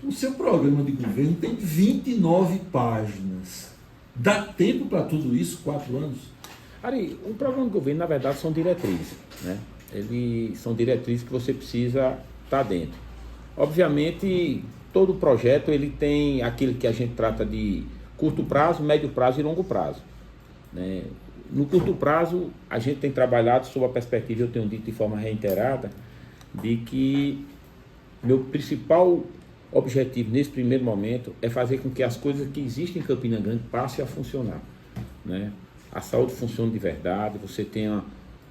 O seu programa de governo tem 29 páginas. Dá tempo para tudo isso, 4 anos? Ari, o programa de governo, na verdade, são diretrizes, né? São diretrizes que você precisa estar dentro. Obviamente, todo projeto ele tem aquilo que a gente trata de curto prazo, médio prazo e longo prazo, né? No curto prazo, a gente tem trabalhado sob a perspectiva, eu tenho dito de forma reiterada, de que meu principal objetivo nesse primeiro momento é fazer com que as coisas que existem em Campina Grande passem a funcionar, né? A saúde funcione de verdade, você tenha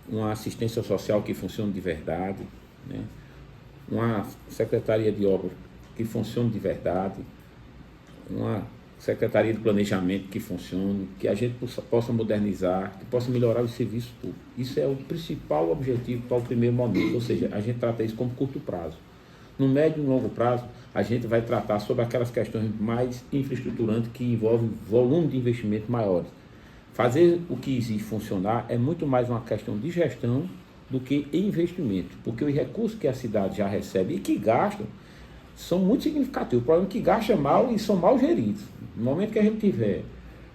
uma assistência social que funcione de verdade, né? Uma secretaria de obras que funcione de verdade, uma secretaria de planejamento que funcione, que a gente possa modernizar, que possa melhorar o serviço público. Isso é o principal objetivo para o primeiro momento, ou seja, a gente trata isso como curto prazo. No médio e longo prazo, a gente vai tratar sobre aquelas questões mais infraestruturantes que envolvem volume de investimento maiores. Fazer o que existe funcionar é muito mais uma questão de gestão do que investimento, porque os recursos que a cidade já recebe e que gastam são muito significativos. O problema é que gasta mal e são mal geridos. No momento que a gente tiver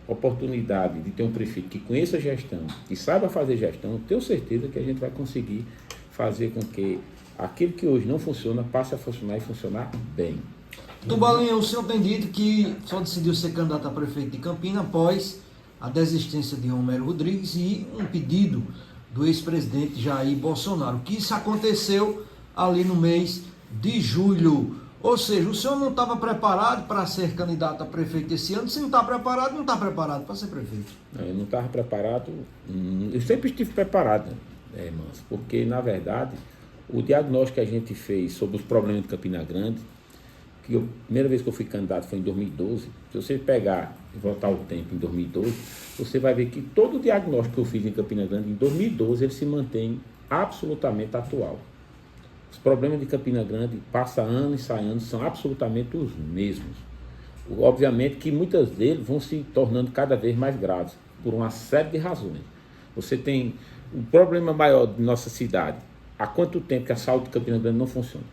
oportunidade de ter um prefeito que conheça a gestão, que saiba fazer gestão, eu tenho certeza que a gente vai conseguir fazer com que aquilo que hoje não funciona passe a funcionar e funcionar bem. Bolinha, o senhor tem dito que só decidiu ser candidato a prefeito de Campina após a desistência de Romero Rodrigues e um pedido do ex-presidente Jair Bolsonaro, que isso aconteceu ali no mês de julho. Ou seja, o senhor não estava preparado para ser candidato a prefeito esse ano. Se não está preparado, não está preparado para ser prefeito. Não, eu não estava preparado, eu sempre estive preparado, Márcio, porque, na verdade, o diagnóstico que a gente fez sobre os problemas de Campina Grande, que a primeira vez que eu fui candidato foi em 2012, se você pegar e voltar o tempo em 2012, você vai ver que todo o diagnóstico que eu fiz em Campina Grande, em 2012, ele se mantém absolutamente atual. Os problemas de Campina Grande, passa ano e sai ano, são absolutamente os mesmos. Obviamente que muitas deles vão se tornando cada vez mais graves, por uma série de razões. Você tem um problema maior de nossa cidade. Há quanto tempo que a saúde de Campina Grande não funciona?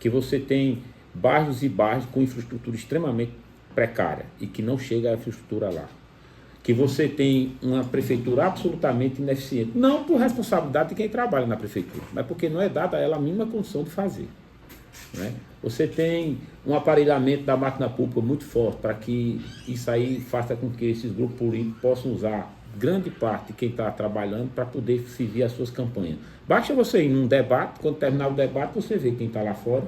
Que você tem bairros e bairros com infraestrutura extremamente precária e que não chega a infraestrutura lá. Que você tem uma prefeitura absolutamente ineficiente, não por responsabilidade de quem trabalha na prefeitura, mas porque não é dada a ela a mínima condição de fazer, né? Você tem um aparelhamento da máquina pública muito forte para que isso aí faça com que esses grupos políticos possam usar grande parte de quem está trabalhando para poder servir as suas campanhas. Basta você ir num debate, quando terminar o debate, você vê quem está lá fora,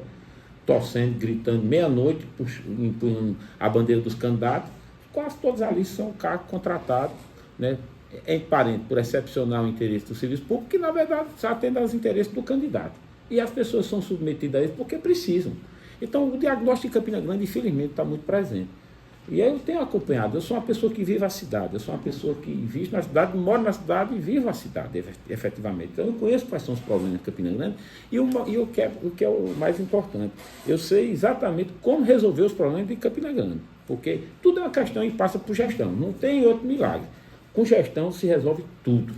torcendo, gritando, meia-noite, empunhando a bandeira dos candidatos. Quase todos ali são cargos contratados, né, em parente, por excepcionar o interesse do serviço público, que na verdade só atende aos interesses do candidato. E as pessoas são submetidas a isso porque precisam. Então o diagnóstico de Campina Grande, infelizmente, está muito presente. E eu tenho acompanhado, eu sou uma pessoa que vive a cidade, eu sou uma pessoa que vive na cidade, moro na cidade e vivo a cidade, efetivamente. Então eu conheço quais são os problemas de Campina Grande e o que é o mais importante. Eu sei exatamente como resolver os problemas de Campina Grande, porque tudo é uma questão e passa por gestão, não tem outro milagre. Com gestão se resolve tudo.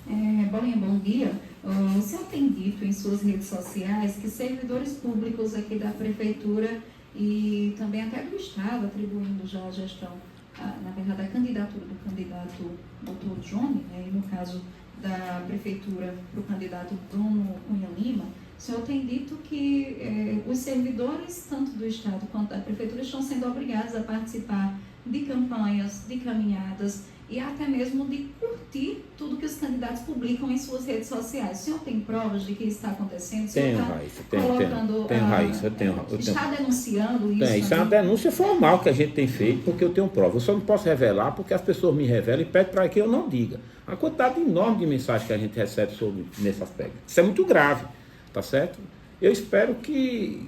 Bolinha, bom dia. O senhor tem dito em suas redes sociais que servidores públicos aqui da Prefeitura e também até do Estado, atribuindo já a gestão, na verdade, a candidatura do candidato Dr. Johnny, né, e no caso da Prefeitura para o candidato Bruno Cunha Lima, o senhor tem dito que os servidores, tanto do Estado quanto da Prefeitura, estão sendo obrigados a participar de campanhas, de caminhadas e até mesmo de curtir tudo que os candidatos publicam em suas redes sociais. O senhor tem provas de que isso está acontecendo? Tenho, Raíssa, tenho, Raíssa, eu tenho. Está denunciando isso? Isso é uma denúncia formal que a gente tem feito, porque eu tenho prova. Eu só não posso revelar porque as pessoas me revelam e pedem para que eu não diga. A quantidade enorme de mensagens que a gente recebe nesse aspecto. Isso é muito grave, tá certo? Eu espero porque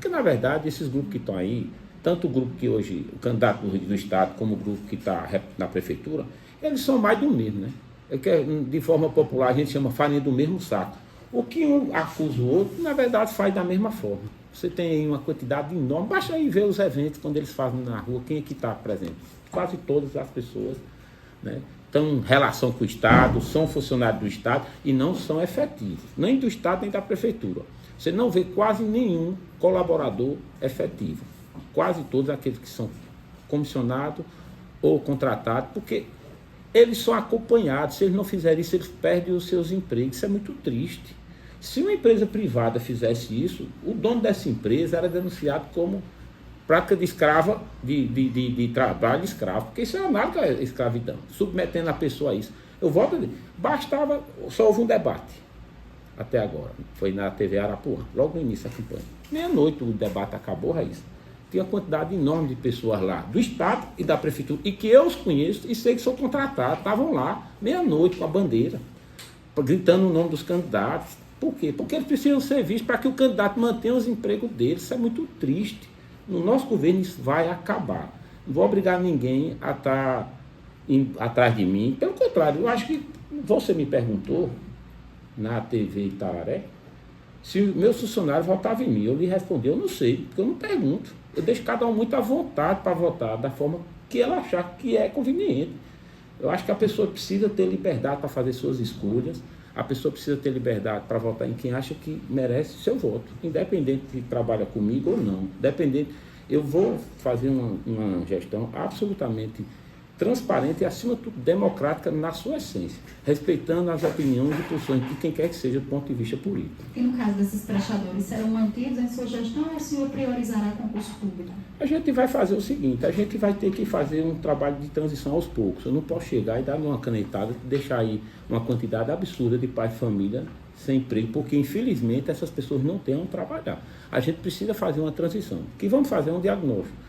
na verdade esses grupos que estão aí, tanto o grupo que hoje, o candidato do Estado, como o grupo que está na Prefeitura, eles são mais do mesmo, né? De forma popular a gente chama farinha do mesmo saco. O que um acusa o outro, na verdade, faz da mesma forma. Você tem aí uma quantidade enorme, basta aí ver os eventos quando eles fazem na rua, quem é que está presente. Quase todas as pessoas, né, estão em relação com o Estado, são funcionários do Estado e não são efetivos, nem do Estado nem da Prefeitura. Você não vê quase nenhum colaborador efetivo. Quase todos aqueles que são comissionados ou contratados, porque eles são acompanhados. Se eles não fizerem isso, eles perdem os seus empregos. Isso é muito triste. Se uma empresa privada fizesse isso, o dono dessa empresa era denunciado como prática de escrava, de trabalho escravo, porque isso é análogo à escravidão, submetendo a pessoa a isso. Eu volto a dizer, bastava, só houve um debate até agora, foi na TV Arapuã, logo no início da campanha. Meia-noite o debate acabou, Raíssa. Tinha uma quantidade enorme de pessoas lá, do Estado e da Prefeitura, e que eu os conheço e sei que são contratados, estavam lá, meia-noite, com a bandeira, gritando o nome dos candidatos. Por quê? Porque eles precisam ser vistos para que o candidato mantenha os empregos deles. Isso é muito triste. No nosso governo isso vai acabar. Não vou obrigar ninguém a estar atrás de mim. Pelo contrário, eu acho que você me perguntou na TV Itararé se meus funcionários votavam em mim. Eu lhe respondi, eu não sei, porque eu não pergunto. Eu deixo cada um muito à vontade para votar da forma que ela achar que é conveniente. Eu acho que a pessoa precisa ter liberdade para fazer suas escolhas. A pessoa precisa ter liberdade para votar em quem acha que merece seu voto, independente se trabalha comigo ou não. Eu vou fazer uma gestão absolutamente transparente e, acima de tudo, democrática na sua essência, respeitando as opiniões e posições de quem quer que seja do ponto de vista político. E no caso desses prestadores, serão mantidos em sua gestão ou o senhor priorizará concurso público? A gente vai fazer o seguinte, a gente vai ter que fazer um trabalho de transição aos poucos. Eu não posso chegar e dar uma canetada e deixar aí uma quantidade absurda de pais de família sem emprego, porque infelizmente essas pessoas não têm onde trabalhar. A gente precisa fazer uma transição. O que vamos fazer é um diagnóstico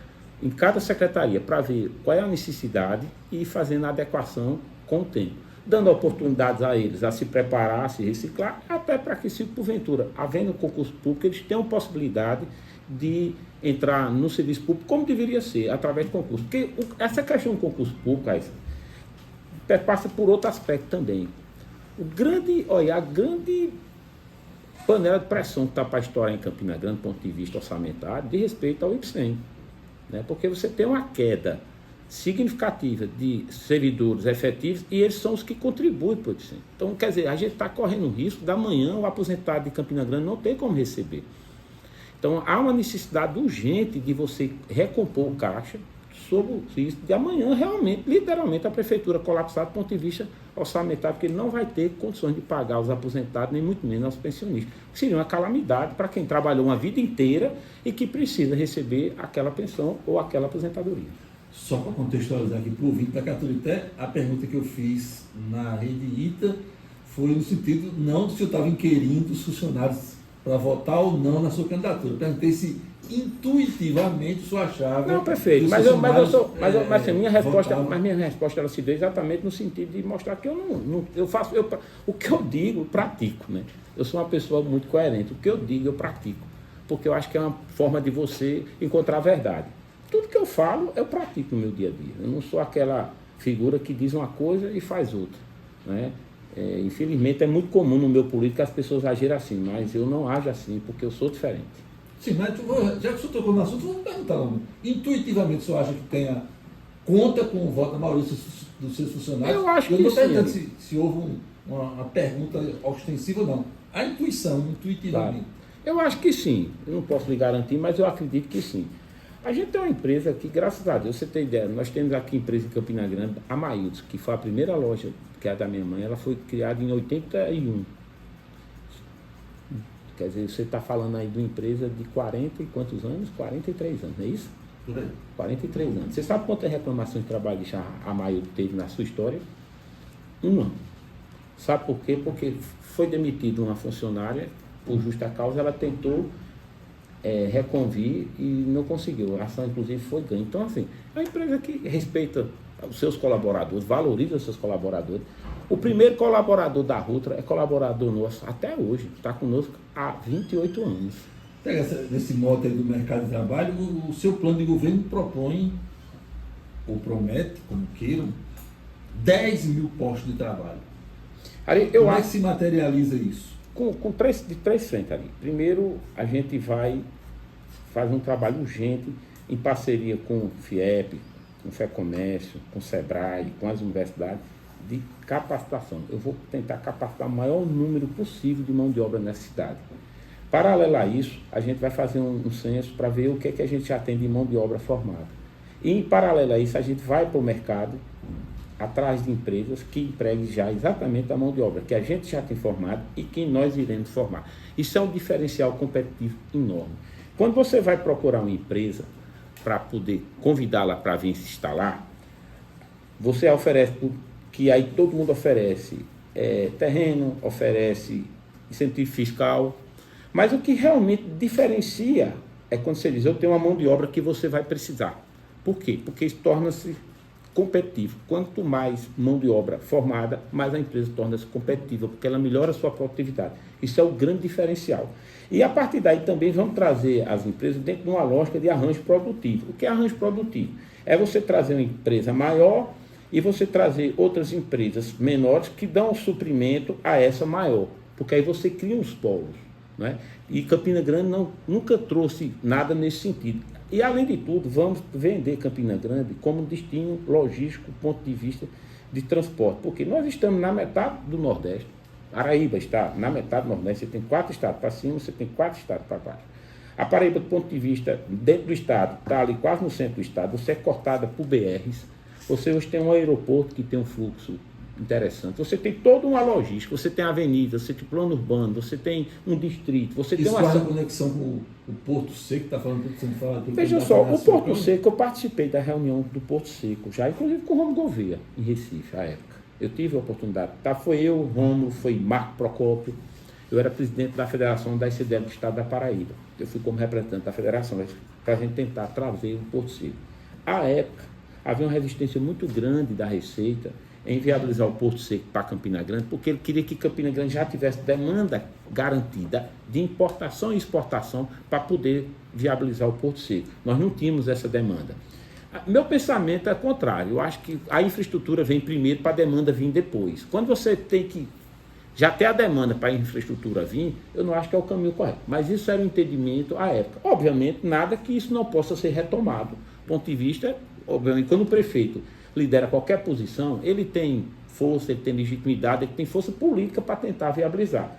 em cada secretaria para ver qual é a necessidade e ir fazendo a adequação com o tempo, dando oportunidades a eles a se preparar, a se reciclar, até para que, se porventura, havendo concurso público, eles tenham possibilidade de entrar no serviço público como deveria ser, através de concurso. Porque essa questão do concurso público, passa por outro aspecto também. A grande panela de pressão que está para estourar em Campina Grande, do ponto de vista orçamentário, de respeito ao IPSEM. Né? Porque você tem uma queda significativa de servidores efetivos e eles são os que contribuem para o IPSEM. Então, quer dizer, a gente está correndo o risco da manhã o aposentado de Campina Grande não ter como receber. Então, há uma necessidade urgente de você recompor o caixa sob o risco de amanhã, realmente, literalmente, a prefeitura colapsar do ponto de vista orçamentário, porque ele não vai ter condições de pagar os aposentados, nem muito menos aos pensionistas. Seria uma calamidade para quem trabalhou uma vida inteira e que precisa receber aquela pensão ou aquela aposentadoria. Só para contextualizar aqui para o ouvinte da Caturité, a pergunta que eu fiz na Rede ITA foi no sentido não de se eu estava inquirindo os funcionários para votar ou não na sua candidatura. Eu perguntei se intuitivamente o senhor achava... Não, prefeito, mas minha resposta ela se deu exatamente no sentido de mostrar que o que eu digo, eu pratico, né? Eu sou uma pessoa muito coerente, o que eu digo, eu pratico, porque eu acho que é uma forma de você encontrar a verdade. Tudo que eu falo, eu pratico no meu dia a dia. Eu não sou aquela figura que diz uma coisa e faz outra, né? Infelizmente é muito comum no meu político as pessoas agirem assim, mas eu não ajo assim, porque eu sou diferente. Sim, mas já que o senhor tocou no assunto, vamos perguntar. Intuitivamente, o senhor acha que conta com o voto da maioria dos seus funcionários? Eu acho que eu não estou perguntando sim. se houve uma pergunta ostensiva ou não. A intuição, intuitivamente. Claro. Eu acho que sim. Eu não posso lhe garantir, mas eu acredito que sim. A gente tem uma empresa que, graças a Deus, você tem ideia, nós temos aqui empresa em Campina Grande, a Maildos, que foi a primeira loja, que é a da minha mãe, ela foi criada em 81. Quer dizer, você está falando aí de uma empresa de 40 e quantos anos? 43 anos, não é isso? Por aí. 43 anos. Você sabe quantas reclamações de trabalho a Maildos teve na sua história? Uma. Sabe por quê? Porque foi demitida uma funcionária, por justa causa, ela tentou reconvir e não conseguiu. A ação, inclusive, foi ganha. Então, assim, é uma empresa que respeita os seus colaboradores, valoriza os seus colaboradores. O primeiro colaborador da Rutra é colaborador nosso até hoje, está conosco há 28 anos. Pega nesse mote aí do mercado de trabalho, o seu plano de governo propõe, ou promete, como queiram, 10 mil postos de trabalho. Como é que se materializa isso? Com três frentes ali. Primeiro, a gente vai fazer um trabalho urgente em parceria com o FIEP, com o FEComércio, com o SEBRAE, com as universidades, de capacitação. Eu vou tentar capacitar o maior número possível de mão de obra nessa cidade. Paralelo a isso, a gente vai fazer um censo para ver o que é que a gente já tem de mão de obra formada. E, em paralelo a isso, a gente vai para o mercado atrás de empresas que empreguem já exatamente a mão de obra que a gente já tem formado e que nós iremos formar. Isso é um diferencial competitivo enorme. Quando você vai procurar uma empresa para poder convidá-la para vir se instalar, você oferece, que aí todo mundo oferece terreno, oferece incentivo fiscal, mas o que realmente diferencia é quando você diz, eu tenho uma mão de obra que você vai precisar. Por quê? Porque isso torna-se competitivo. Quanto mais mão de obra formada, mais a empresa torna-se competitiva, porque ela melhora a sua produtividade. Isso é o grande diferencial. E a partir daí também vamos trazer as empresas dentro de uma lógica de arranjo produtivo. O que é arranjo produtivo? É você trazer uma empresa maior e você trazer outras empresas menores que dão suprimento a essa maior, porque aí você cria uns polos, né? E Campina Grande nunca trouxe nada nesse sentido. E, além de tudo, vamos vender Campina Grande como destino logístico, ponto de vista de transporte, porque nós estamos na metade do Nordeste. Paraíba está na metade do Nordeste, você tem 4 estados para cima, você tem 4 estados para baixo. A Paraíba, do ponto de vista dentro do estado, está ali quase no centro do estado, você é cortada por BRs, você hoje tem um aeroporto que tem um fluxo interessante, você tem toda uma logística, você tem avenida, você tem plano urbano, você tem um distrito, você tem uma... Isso faz conexão com o Porto Seco, está falando tudo que você fala. Veja só, o Porto Seco, eu participei da reunião do Porto Seco, já inclusive com o Romulo Gouveia, em Recife, à época. Eu tive a oportunidade, foi eu, Romulo, foi Marco Procópio, eu era presidente da Federação da ICDL do Estado da Paraíba. Eu fui como representante da Federação, para a gente tentar trazer o Porto Seco. À época, havia uma resistência muito grande da Receita em viabilizar o Porto Seco para Campina Grande, porque ele queria que Campina Grande já tivesse demanda garantida de importação e exportação para poder viabilizar o Porto Seco. Nós não tínhamos essa demanda. Meu pensamento é contrário. Eu acho que a infraestrutura vem primeiro para a demanda vir depois. Quando você tem que já ter a demanda para a infraestrutura vir, eu não acho que é o caminho correto. Mas isso era um entendimento à época. Obviamente, nada que isso não possa ser retomado. Do ponto de vista, obviamente, quando o prefeito lidera qualquer posição, ele tem força, ele tem legitimidade, ele tem força política para tentar viabilizar.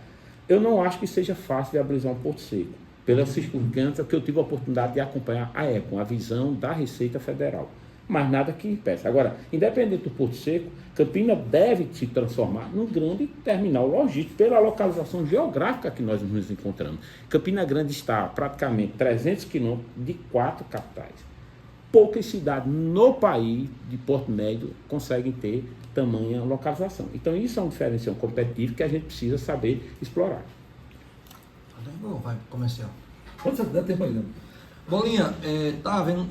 Eu não acho que seja fácil viabilizar um Porto Seco, pelas circunstâncias que eu tive a oportunidade de acompanhar a ECO, a visão da Receita Federal. Mas nada que impeça. Agora, independente do Porto Seco, Campina deve se transformar num grande terminal logístico pela localização geográfica que nós nos encontramos. Campina Grande está a praticamente 300 quilômetros de 4 capitais. Poucas cidades no país de Porto Médio conseguem ter tamanha localização. Então, isso é um diferencial competitivo que a gente precisa saber explorar. Vai pro comercial. Pode ser, dá tempo ainda. Bolinha, tá havendo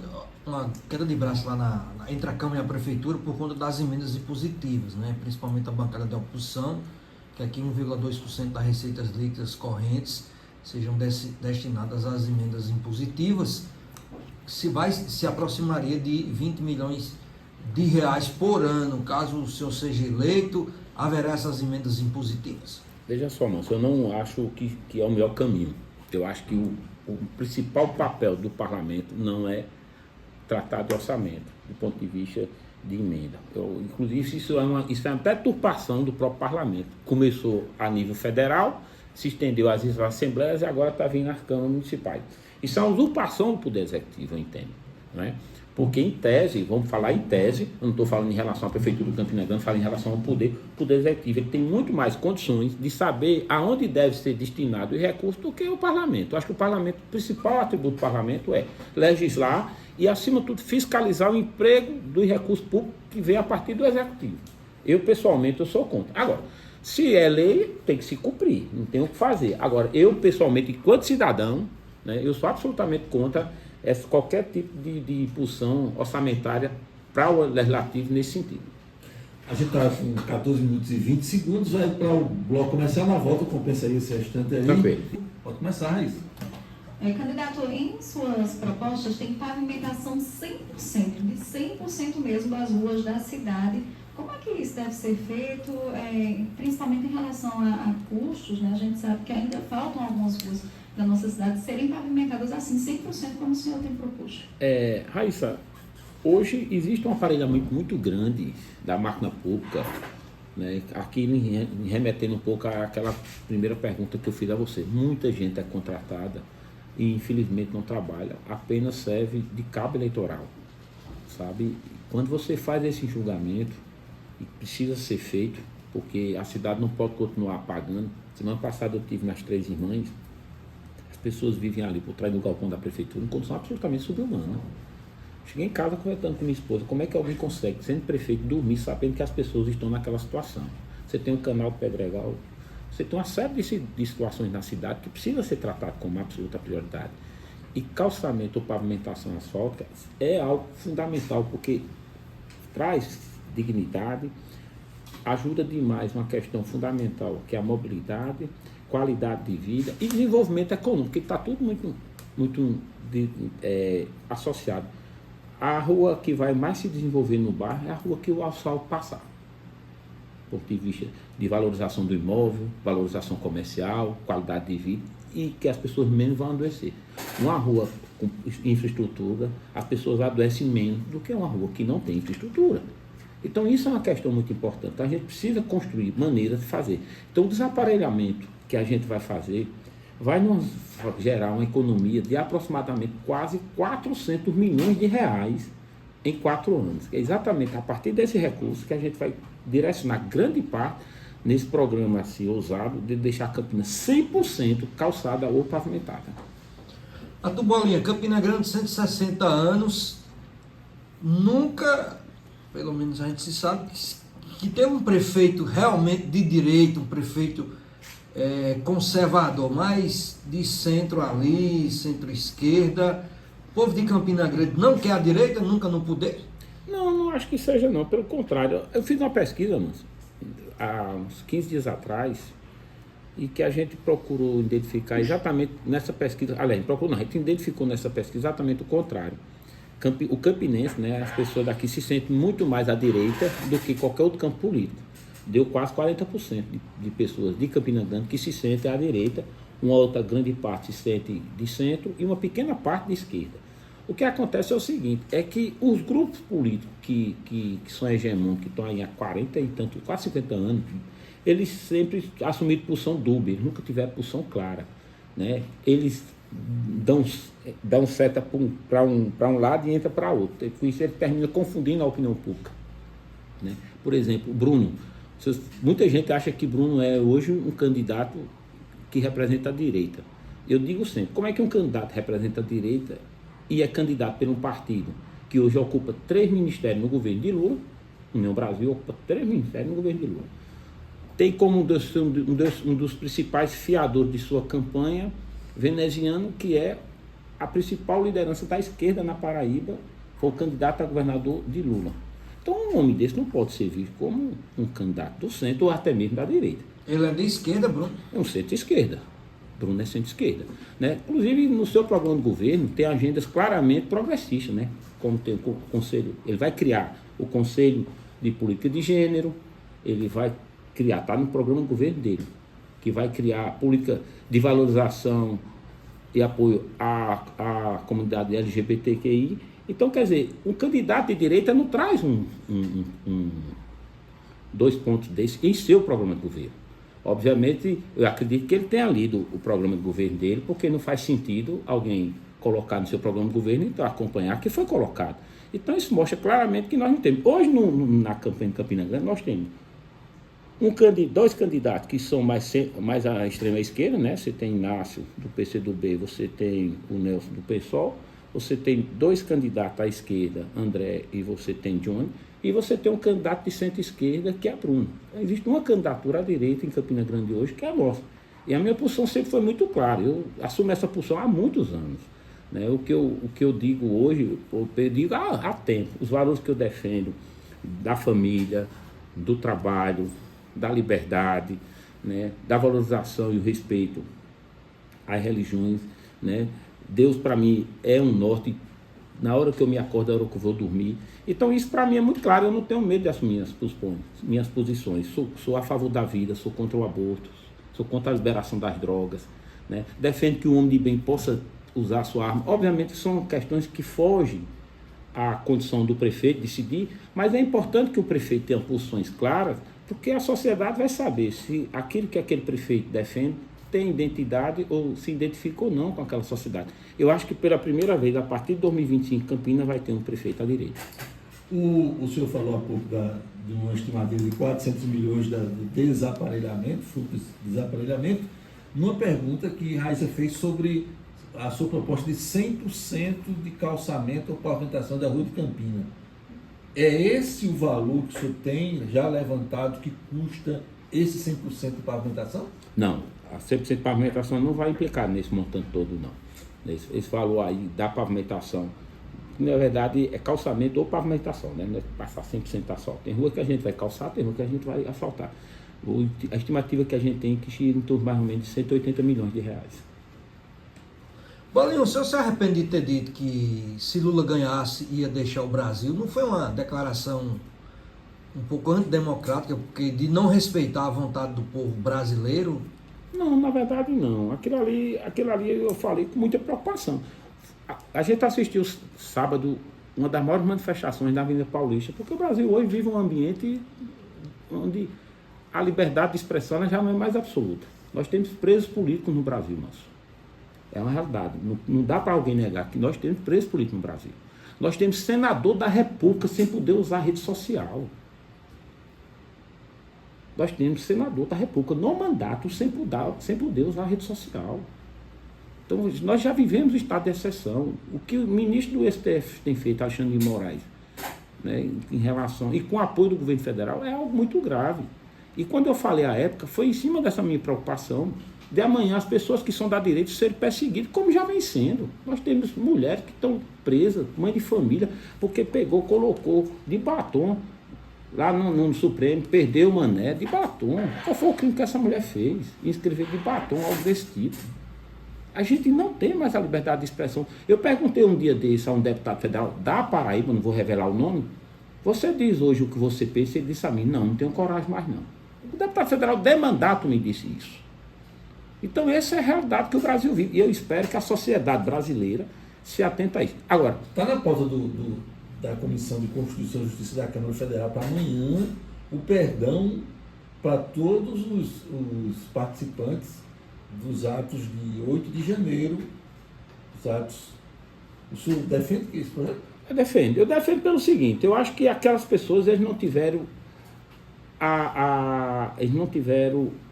uma queda de braço lá entre a Câmara e a Prefeitura por conta das emendas impositivas, né? Principalmente a bancada da oposição, que aqui 1,2% das receitas líquidas correntes sejam destinadas às emendas impositivas, se aproximaria de 20 milhões de reais por ano. Caso o senhor seja eleito, haverá essas emendas impositivas? Veja só, Manso, eu não acho que é o melhor caminho. Eu acho que o principal papel do parlamento não é tratar de orçamento, do ponto de vista de emenda. Inclusive, isso é uma deturpação do próprio parlamento. Começou a nível federal, se estendeu às assembleias e agora está vindo às câmaras municipais. Isso é uma usurpação do poder executivo, eu entendo, né? Porque, em tese, vamos falar em tese, eu não estou falando em relação à Prefeitura do Campina Grande, falo em relação ao poder executivo. Ele tem muito mais condições de saber aonde deve ser destinado o recurso do que o parlamento. Eu acho que o principal atributo do parlamento é legislar e, acima de tudo, fiscalizar o emprego dos recursos públicos que vem a partir do executivo. Eu, pessoalmente, eu sou contra. Agora, se é lei, tem que se cumprir, não tem o que fazer. Agora, eu, pessoalmente, enquanto cidadão, né, eu sou absolutamente contra qualquer tipo de impulsão orçamentária para o legislativo nesse sentido. A gente está com 14 minutos e 20 segundos, vai para o bloco comercial, na volta compensa aí esse restante aí. Tranquilo. Pode começar, Raíssa. Candidato, em suas propostas tem pavimentação 100%, de 100% mesmo das ruas da cidade. Como é que isso deve ser feito, principalmente em relação a custos, né? A gente sabe que ainda faltam algumas ruas da nossa cidade serem pavimentadas assim, 100% como o senhor tem proposto. Raíssa, hoje existe um aparelhamento muito grande da máquina pública né? Aqui me remetendo um pouco àquela primeira pergunta que eu fiz a você. Muita gente é contratada e infelizmente não trabalha, apenas serve de cabo eleitoral, sabe? Quando você faz esse julgamento, e precisa ser feito, porque a cidade não pode continuar pagando. Semana passada eu estive nas Três Irmãs, as pessoas vivem ali por trás do galpão da prefeitura em condição absolutamente sobre-humana. Cheguei em casa conversando com minha esposa, como é que alguém consegue, sendo prefeito, dormir sabendo que as pessoas estão naquela situação? Você tem um canal de Pedregal, você tem uma série de situações na cidade que precisa ser tratado como absoluta prioridade. E calçamento ou pavimentação asfáltica é algo fundamental, porque traz dignidade, ajuda demais uma questão fundamental, que é a mobilidade, qualidade de vida e desenvolvimento econômico, que está tudo muito associado. A rua que vai mais se desenvolver no bairro é a rua que o asfalto passar. Do ponto de vista de valorização do imóvel, valorização comercial, qualidade de vida e que as pessoas menos vão adoecer. Uma rua com infraestrutura, as pessoas adoecem menos do que uma rua que não tem infraestrutura. Então isso é uma questão muito importante. Então, a gente precisa construir maneiras de fazer. Então o desaparelhamento que a gente vai fazer vai nos gerar uma economia de aproximadamente quase 400 milhões de reais em 4 anos. É exatamente a partir desse recurso que a gente vai direcionar grande parte nesse programa assim, ousado de deixar a Campinas 100% calçada ou pavimentada. A Bolinha, Campina Grande, 160 anos, nunca, pelo menos a gente se sabe, que tem um prefeito realmente de direita, um prefeito conservador, mais de centro ali, centro-esquerda. O povo de Campina Grande não quer a direita, nunca no poder? Não acho que seja não, pelo contrário. Eu fiz uma pesquisa, há uns 15 dias atrás, e que a gente procurou identificar exatamente nessa pesquisa, a gente identificou nessa pesquisa exatamente o contrário. O campinense, né, as pessoas daqui se sentem muito mais à direita do que qualquer outro campo político. Deu quase 40% de pessoas de Campina Grande que se sentem à direita, uma outra grande parte se sente de centro e uma pequena parte de esquerda. O que acontece é o seguinte, é que os grupos políticos que são hegemônicos, que estão aí há 40 e tanto, quase 50 anos, eles sempre assumiram posição dúbia, eles nunca tiveram posição clara, né? Eles dão seta para um lado e entra para outro. Com isso ele termina confundindo a opinião pública, né? Por exemplo, Bruno. Muita gente acha que Bruno é hoje um candidato que representa a direita. Eu digo sempre, como é que um candidato representa a direita e é candidato por um partido que hoje ocupa 3 ministérios no governo de Lula, União Brasil ocupa 3 ministérios no governo de Lula, tem como um dos principais fiadores de sua campanha veneziano, que é a principal liderança da esquerda na Paraíba, foi o candidato a governador de Lula. Então um homem desse não pode ser visto como um candidato do centro ou até mesmo da direita. Ele é de esquerda, Bruno? É um centro-esquerda. Bruno é centro-esquerda, né? Inclusive no seu programa de governo tem agendas claramente progressistas, né? Como tem o conselho, ele vai criar o Conselho de Política de Gênero, ele vai criar, está no programa de governo dele, que vai criar a política de valorização e apoio à comunidade LGBTQI. Então, quer dizer, um candidato de direita não traz dois pontos desses em seu programa de governo. Obviamente, eu acredito que ele tenha lido o programa de governo dele, porque não faz sentido alguém colocar no seu programa de governo e então acompanhar que foi colocado. Então, isso mostra claramente que nós não temos. Hoje, na campanha de Campina Grande, nós temos dois candidatos que são mais à extrema esquerda, né? Você tem Inácio, do PCdoB, você tem o Nelson, do PSOL, você tem 2 candidatos à esquerda, André, e você tem Johnny, e você tem um candidato de centro-esquerda, que é Bruno. Então, existe uma candidatura à direita em Campina Grande hoje, que é a nossa. E a minha posição sempre foi muito clara, eu assumo essa posição há muitos anos. Né? O que eu digo hoje, eu digo há tempo, os valores que eu defendo da família, do trabalho, da liberdade, né? Da valorização e o respeito às religiões, né? Deus para mim é um norte, na hora que eu me acordo, na hora que eu vou dormir. Então isso para mim é muito claro, eu não tenho medo de assumir minhas posições. Sou a favor da vida, sou contra o aborto, sou contra a liberação das drogas, né? Defendo que o homem de bem possa usar a sua arma. Obviamente são questões que fogem à condição do prefeito decidir, mas é importante que o prefeito tenha posições claras Porque a sociedade vai saber se aquilo que aquele prefeito defende tem identidade ou se identifica ou não com aquela sociedade. Eu acho que pela primeira vez, a partir de 2025, Campinas vai ter um prefeito à direita. O senhor falou há pouco de uma estimativa de 400 milhões de desaparelhamento, fruto desse desaparelhamento, numa pergunta que Raíssa fez sobre a sua proposta de 100% de calçamento ou pavimentação da Rua de Campina. É esse o valor que o senhor tem já levantado que custa esse 100% de pavimentação? Não, a 100% de pavimentação não vai implicar nesse montante todo, não. Esse valor aí da pavimentação, na verdade, é calçamento ou pavimentação, né? Não é passar 100% asfalto. Tem rua que a gente vai calçar, tem rua que a gente vai asfaltar. A estimativa que a gente tem é que gira em torno mais ou menos de 180 milhões de reais. Bolinho, o senhor se arrepende de ter dito que se Lula ganhasse ia deixar o Brasil? Não foi uma declaração um pouco antidemocrática, porque de não respeitar a vontade do povo brasileiro? Não, na verdade não. Aquilo ali eu falei com muita preocupação. A gente assistiu sábado uma das maiores manifestações da Avenida Paulista, porque o Brasil hoje vive um ambiente onde a liberdade de expressão já não é mais absoluta. Nós temos presos políticos no Brasil, nosso. É uma realidade. Não dá para alguém negar que nós temos presos políticos no Brasil. Nós temos senador da República sem poder usar a rede social. Nós temos senador da República no mandato sem poder usar a rede social. Então, nós já vivemos o estado de exceção. O que o ministro do STF tem feito, Alexandre de Moraes, né, em relação, e com o apoio do governo federal, é algo muito grave. E quando eu falei à época, foi em cima dessa minha preocupação de amanhã as pessoas que são da direita serem perseguidas, como já vem sendo. Nós temos mulheres que estão presas, mãe de família, porque colocou de batom lá no Supremo, perdeu o mané de batom. Qual foi o crime que essa mulher fez? Inscrever de batom, algo desse tipo. A gente não tem mais a liberdade de expressão. Eu perguntei um dia desse a um deputado federal da Paraíba, não vou revelar o nome, você diz hoje o que você pensa, ele disse a mim, não tenho coragem mais não. O deputado federal de mandato me disse isso. Então essa é a realidade que o Brasil vive. E eu espero que a sociedade brasileira se atente a isso. Agora, está na pauta da Comissão de Constituição e Justiça da Câmara Federal para amanhã o perdão para todos os participantes dos atos de 8 de janeiro, os atos. O senhor defende que esse projeto? Eu defendo pelo seguinte, eu acho que aquelas pessoas, eles não tiveram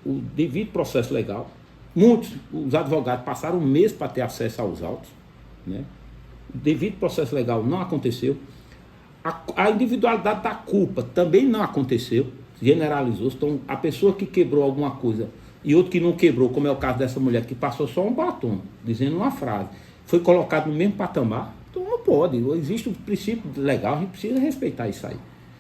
o devido processo legal. Muitos, os advogados passaram um mês para ter acesso aos autos, né? O devido processo legal não aconteceu. A individualidade da culpa também não aconteceu, generalizou-se. Então, a pessoa que quebrou alguma coisa e outro que não quebrou, como é o caso dessa mulher que passou só um batom, dizendo uma frase, foi colocado no mesmo patamar, então não pode. Existe um princípio legal, a gente precisa respeitar isso aí.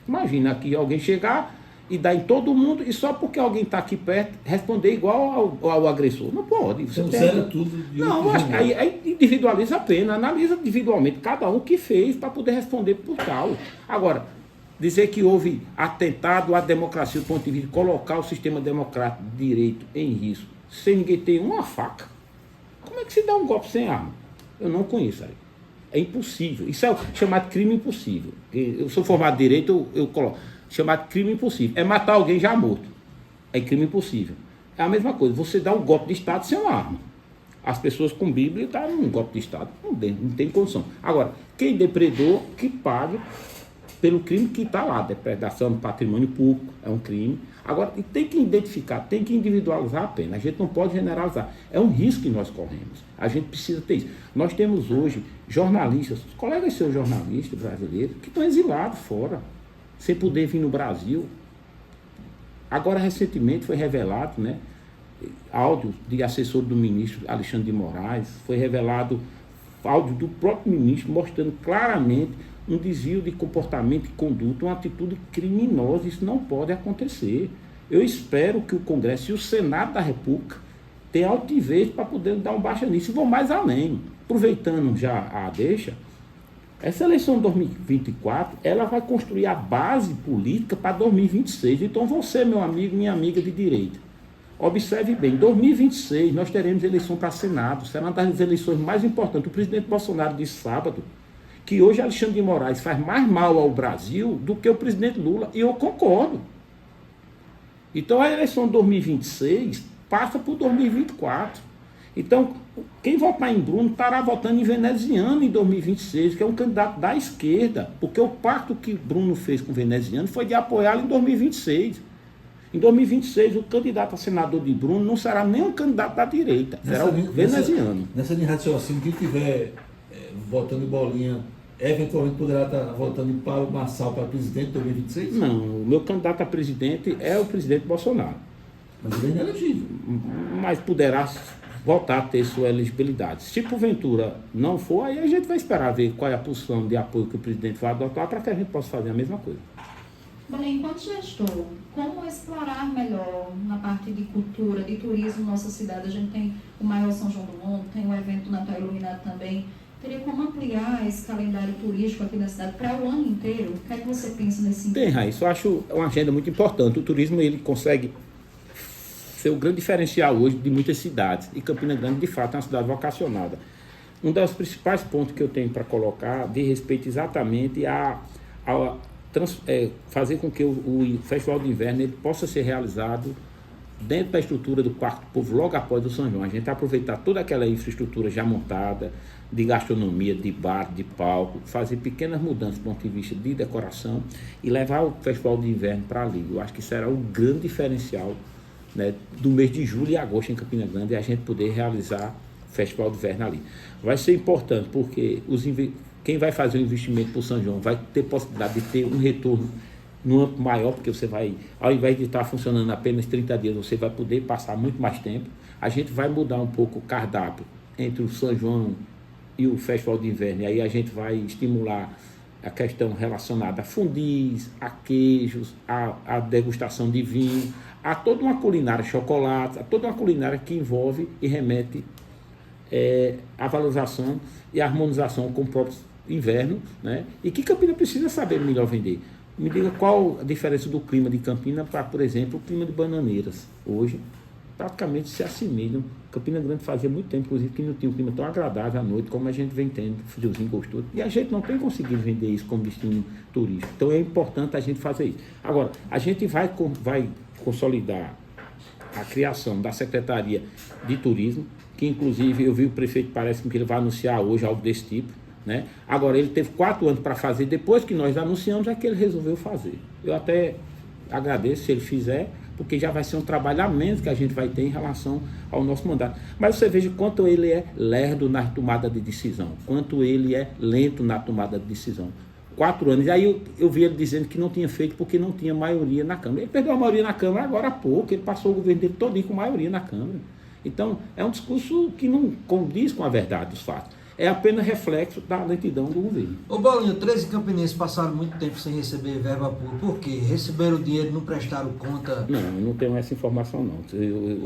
Imagina aqui alguém chegar e dar em todo mundo, e só porque alguém está aqui perto, responder igual ao agressor. Não pode. Você zera tudo de não, acho que aí individualiza a pena, analisa individualmente cada um que fez para poder responder por tal. Agora, dizer que houve atentado à democracia do ponto de vista de colocar o sistema democrático de direito em risco, sem ninguém ter uma faca, como é que se dá um golpe sem arma? Eu não conheço aí. É impossível. Isso é chamado crime impossível. Eu sou formado em direito, eu coloco. Chamado crime impossível. É matar alguém já morto. É crime impossível. É a mesma coisa. Você dá um golpe de Estado sem uma arma. As pessoas com Bíblia dão um golpe de Estado. Não tem condição. Agora, quem depredou, que pague pelo crime que está lá. Depredação do patrimônio público é um crime. Agora, tem que identificar, tem que individualizar a pena. A gente não pode generalizar. É um risco que nós corremos. A gente precisa ter isso. Nós temos hoje jornalistas, os colegas seus jornalistas brasileiros, que estão exilados fora, sem poder vir no Brasil. Agora, recentemente, foi revelado, né, áudio de assessor do ministro Alexandre de Moraes, foi revelado áudio do próprio ministro mostrando claramente um desvio de comportamento e conduta, uma atitude criminosa. Isso não pode acontecer. Eu espero que o Congresso e o Senado da República tenham altivez para poder dar um baixa nisso. E vou mais além. Aproveitando já a deixa, essa eleição de 2024, ela vai construir a base política para 2026. Então você, meu amigo, minha amiga de direita, observe bem, em 2026 nós teremos eleição para Senado, será uma das eleições mais importantes. O presidente Bolsonaro disse sábado que hoje Alexandre de Moraes faz mais mal ao Brasil do que o presidente Lula, e eu concordo. Então a eleição de 2026 passa por 2024. Então, quem votar em Bruno estará votando em veneziano em 2026, que é um candidato da esquerda, porque o pacto que Bruno fez com o veneziano foi de apoiá-lo em 2026. Em 2026, o candidato a senador de Bruno não será nem um candidato da direita, será o veneziano. Nessa linha de raciocínio, quem estiver votando em Bolinha, eventualmente poderá estar votando em Paulo Marçal para presidente em 2026? Não, o meu candidato a presidente é o presidente Bolsonaro. Mas ele é elegível. Mas poderá voltar a ter sua elegibilidade. Se porventura não for, aí a gente vai esperar ver qual é a posição de apoio que o presidente vai adotar para que a gente possa fazer a mesma coisa. Belém, enquanto gestor, como explorar melhor na parte de cultura, de turismo nossa cidade? A gente tem o maior São João do Mundo, tem o evento Natal Iluminado também. Teria como ampliar esse calendário turístico aqui na cidade para o ano inteiro? O que é que você pensa nesse sentido? Tem, Raíssa, eu acho uma agenda muito importante. O turismo ele consegue ser o grande diferencial hoje de muitas cidades. E Campina Grande, de fato, é uma cidade vocacionada. Um dos principais pontos que eu tenho para colocar diz respeito exatamente a fazer com que o Festival de Inverno ele possa ser realizado dentro da estrutura do Quarto do Povo, logo após o São João. A gente aproveitar toda aquela infraestrutura já montada, de gastronomia, de bar, de palco, fazer pequenas mudanças do ponto de vista de decoração e levar o Festival de Inverno para ali. Eu acho que será o grande diferencial, né, do mês de julho e agosto em Campina Grande, e a gente poder realizar o Festival de Inverno ali. Vai ser importante porque quem vai fazer o investimento para o São João vai ter possibilidade de ter um retorno no âmbito maior, porque você vai, ao invés de estar funcionando apenas 30 dias, você vai poder passar muito mais tempo. A gente vai mudar um pouco o cardápio entre o São João e o Festival de Inverno, e aí a gente vai estimular a questão relacionada a fundis, a queijos, a degustação de vinho, a toda uma culinária, chocolate, a toda uma culinária que envolve e remete a valorização e a harmonização com o próprio inverno, né? E que Campina precisa saber melhor vender. Me diga qual a diferença do clima de Campina para, por exemplo, o clima de Bananeiras. Hoje, praticamente se assemelham. Campina Grande fazia muito tempo, inclusive, que não tinha um clima tão agradável à noite como a gente vem tendo, friozinho gostoso. E a gente não tem conseguido vender isso como destino turístico. Então é importante a gente fazer isso. Agora, a gente vai consolidar a criação da Secretaria de Turismo, que inclusive eu vi o prefeito, parece que ele vai anunciar hoje algo desse tipo, né? Agora, ele teve 4 anos para fazer, depois que nós anunciamos é que ele resolveu fazer. Eu até agradeço se ele fizer, porque já vai ser um trabalho a menos que a gente vai ter em relação ao nosso mandato. Mas você veja quanto ele é lerdo na tomada de decisão, quanto ele é lento na tomada de decisão. 4 anos. E aí eu vi ele dizendo que não tinha feito porque não tinha maioria na Câmara. Ele perdeu a maioria na Câmara agora há pouco, ele passou o governo dele todinho com maioria na Câmara. Então, é um discurso que não condiz com a verdade dos fatos. É apenas reflexo da lentidão do governo. Ô Bolinha, 13 campinenses passaram muito tempo sem receber verba pública. Por quê? Receberam o dinheiro, não prestaram conta? Não, eu não tenho essa informação não.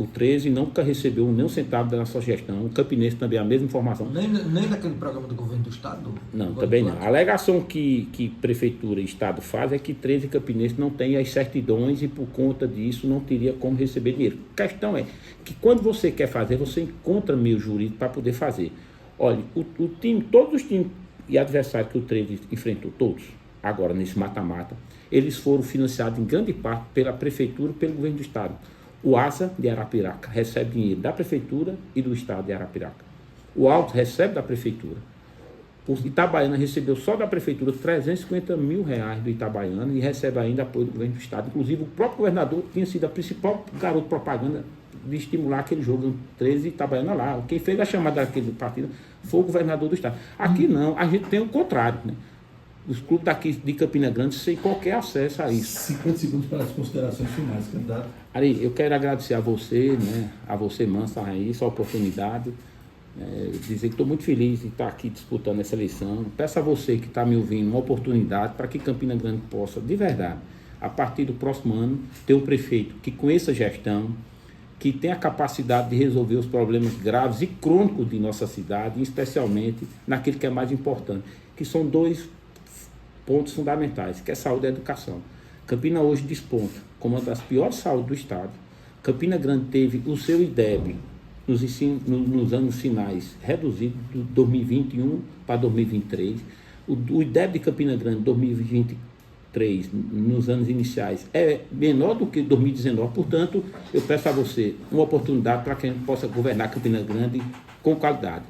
O 13 nunca recebeu nem um centavo da sua gestão. O Campinense também é a mesma informação. Nem daquele programa do governo do Estado? Não, também não. A alegação que Prefeitura e Estado faz é que 13 campinenses não têm as certidões e por conta disso não teria como receber dinheiro. A questão é que quando você quer fazer, você encontra meio jurídico para poder fazer. Olha, o time, todos os times e adversários que o 13 enfrentou, todos, agora nesse mata-mata, eles foram financiados em grande parte pela Prefeitura e pelo Governo do Estado. O ASA de Arapiraca recebe dinheiro da Prefeitura e do Estado de Arapiraca. O Alto recebe da Prefeitura. O Itabaiana recebeu só da Prefeitura R$350 mil do Itabaiana e recebe ainda apoio do Governo do Estado. Inclusive, o próprio governador tinha sido a principal garoto propaganda de estimular aquele jogo 13 Itabaiana lá. Quem fez a chamada daquele partido foi o governador do Estado. Aqui não, a gente tem o contrário, né? Os clubes daqui de Campina Grande sem qualquer acesso a isso. 50 segundos para as considerações finais, candidato. Ari, eu quero agradecer a você, né? A você, Mansa, Raíssa, a oportunidade. Dizer que estou muito feliz de estar aqui disputando essa eleição. Peço a você que está me ouvindo uma oportunidade para que Campina Grande possa, de verdade, a partir do próximo ano, ter um prefeito que conheça a gestão, que tem a capacidade de resolver os problemas graves e crônicos de nossa cidade, e especialmente naquilo que é mais importante, que são 2 pontos fundamentais, que é saúde e educação. Campina hoje desponta como uma das piores saúdes do estado. Campina Grande teve o seu IDEB nos anos finais reduzido de 2021 para 2023. O IDEB de Campina Grande 2023 2023, nos anos iniciais, é menor do que 2019. Portanto, eu peço a você uma oportunidade para que a gente possa governar Campina Grande com qualidade.